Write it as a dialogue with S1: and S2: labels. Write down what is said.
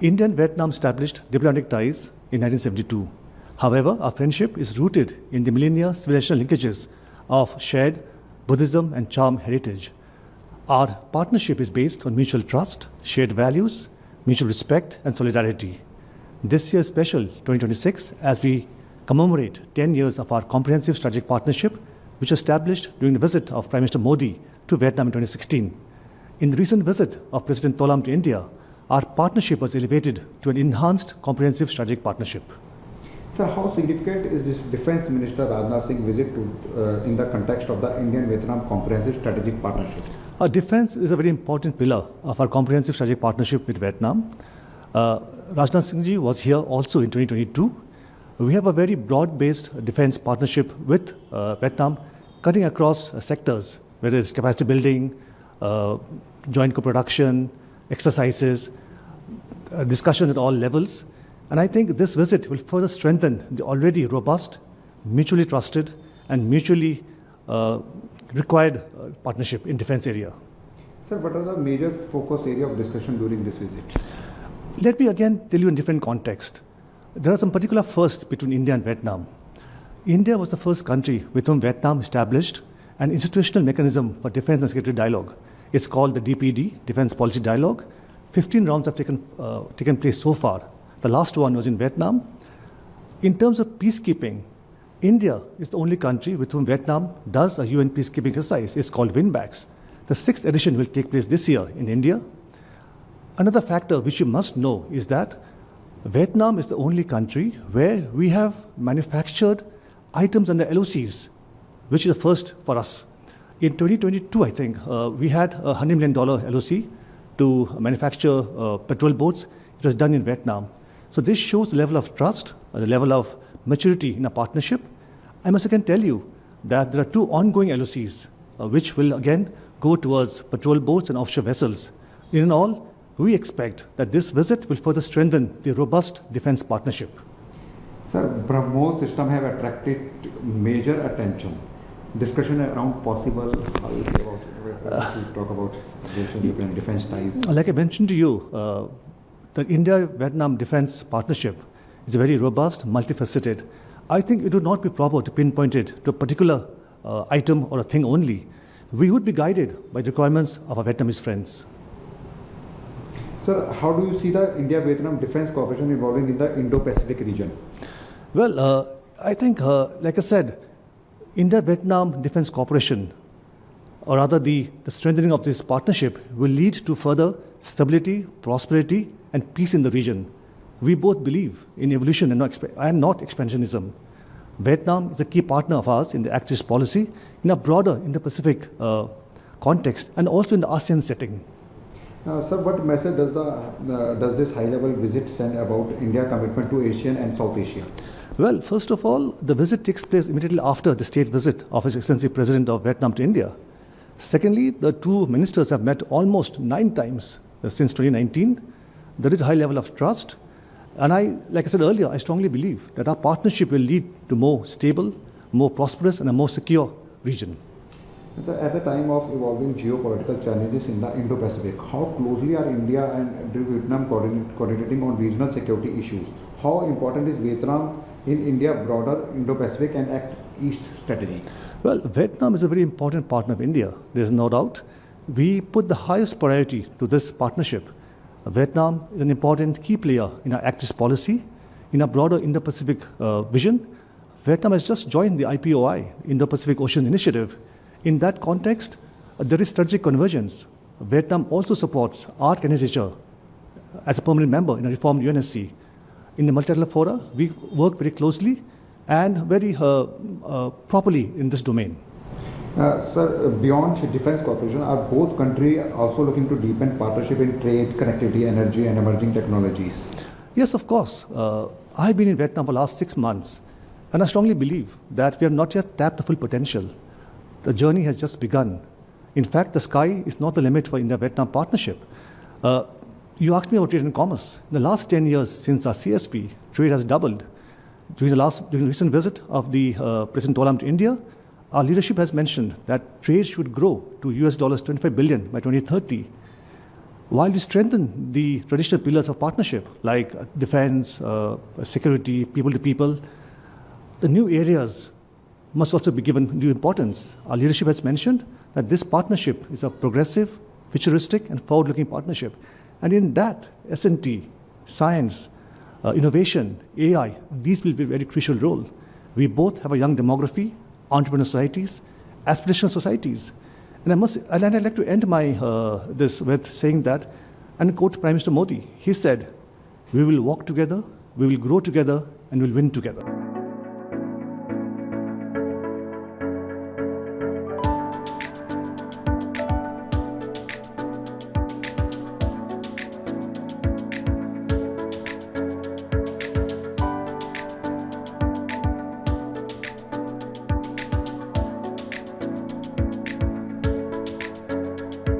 S1: India and Vietnam established diplomatic ties in 1972. However, our friendship is rooted in the millennia civilizational linkages of shared Buddhism and charm heritage. Our partnership is based on mutual trust, shared values, mutual respect, and solidarity. This year is special, 2026, as we commemorate 10 years of our comprehensive strategic partnership, which was established during the visit of Prime Minister Modi to Vietnam in 2016. In the recent visit of President Tholam to India, our partnership was elevated to an enhanced comprehensive strategic partnership.
S2: Sir, how significant is this Defence Minister Rajnath Singh visit in the context of the Indian-Vietnam Comprehensive Strategic Partnership?
S1: Defence is a very important pillar of our comprehensive strategic partnership with Vietnam. Rajnath Singh ji was here also in 2022. We have a very broad-based defence partnership with Vietnam, cutting across sectors, whether it's capacity building, joint co-production, exercises, discussions at all levels. And I think this visit will further strengthen the already robust, mutually trusted, and mutually required partnership in defence area.
S2: Sir, what are the major focus area of discussion during this visit?
S1: Let me again tell you in different context. There are some particular firsts between India and Vietnam. India was the first country with whom Vietnam established an institutional mechanism for defence and security dialogue. It's called the DPD, Defence Policy Dialogue. 15 rounds have taken place so far. The last one was in Vietnam. In terms of peacekeeping, India is the only country with whom Vietnam does a UN peacekeeping exercise. It's called WinBacks. The 6th edition will take place this year in India. Another factor which you must know is that Vietnam is the only country where we have manufactured items under LOCs, which is a first for us. In 2022, I think, we had a $100 million LOC to manufacture patrol boats. It was done in Vietnam. So this shows the level of trust, the level of maturity in a partnership. I must again tell you that there are 2 ongoing LOCs, which will again go towards patrol boats and offshore vessels. In all, we expect that this visit will further strengthen the robust defence partnership.
S2: Sir, BrahMos system have attracted major attention. Discussion around possible, how you say about, to talk about European defence ties.
S1: Like I mentioned to you, the India-Vietnam defence partnership is very robust, multifaceted. I think it would not be proper to pinpoint it to a particular item or a thing only. We would be guided by the requirements of our Vietnamese friends.
S2: Sir, how do you see the India-Vietnam defence cooperation evolving in the Indo-Pacific region?
S1: Well, I think, like I said, India-Vietnam defence cooperation, or rather the strengthening of this partnership, will lead to further stability, prosperity, and peace in the region. We both believe in evolution and not expansionism. Vietnam is a key partner of ours in the Act East policy in a broader Indo-Pacific context and also in the ASEAN setting.
S2: Sir, what message does this high-level visit send about India's commitment to Asian and South Asia?
S1: Well, first of all, the visit takes place immediately after the state visit of His Excellency President of Vietnam to India. Secondly, the 2 ministers have met almost 9 times since 2019. There is a high level of trust. And like I said earlier, I strongly believe that our partnership will lead to more stable, more prosperous, and a more secure region.
S2: At the time of evolving geopolitical challenges in the Indo-Pacific, how closely are India and Vietnam coordinating on regional security issues? How important is Vietnam in India's broader Indo-Pacific and Act East strategy?
S1: Well, Vietnam is a very important partner of India. There is no doubt. We put the highest priority to this partnership. Vietnam is an important key player in our Act East policy. In our broader Indo-Pacific vision, Vietnam has just joined the IPOI, Indo-Pacific Oceans Initiative. In that context, there is strategic convergence. Vietnam also supports our candidature as a permanent member in a reformed UNSC. In the multilateral fora, we work very closely and very properly in this domain.
S2: Sir, beyond defence cooperation, are both countries also looking to deepen partnership in trade, connectivity, energy, and emerging technologies?
S1: Yes, of course. I have been in Vietnam for the last 6 months, and I strongly believe that we have not yet tapped the full potential. The journey has just begun. In fact, the sky is not the limit for India-Vietnam partnership. You asked me about trade and commerce. In the last 10 years since our CSP, trade has doubled. During the recent visit of the President Tholam to India, our leadership has mentioned that trade should grow to US $25 billion by 2030. While we strengthen the traditional pillars of partnership like defense, security, people to people, the new areas must also be given due importance. Our leadership has mentioned that this partnership is a progressive, futuristic, and forward-looking partnership. And in that, S&T, science, innovation, AI, these will be a very crucial role. We both have a young demography, entrepreneurial societies, aspirational societies. And I'd like to end my this with saying that, and quote Prime Minister Modi. He said, "We will walk together, we will grow together, and we'll win together."